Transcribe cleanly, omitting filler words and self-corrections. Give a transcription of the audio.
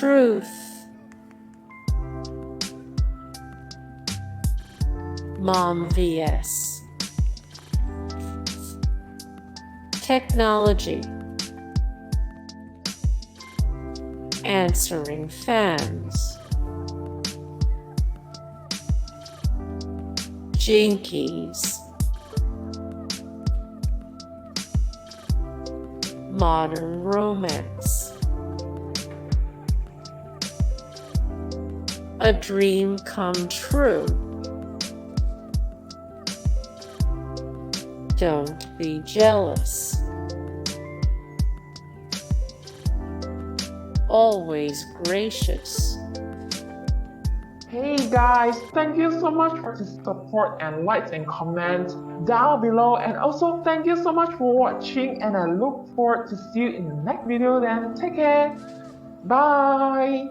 Truth. Mom vs. Technology. Answering fans. Jinkies. Modern romance. A dream come true. Don't be jealous. Always gracious. Hey guys, thank you so much for the support and likes and comments down below, and also thank you so much for watching, and I look forward to see you in the next video. Then take care. Bye.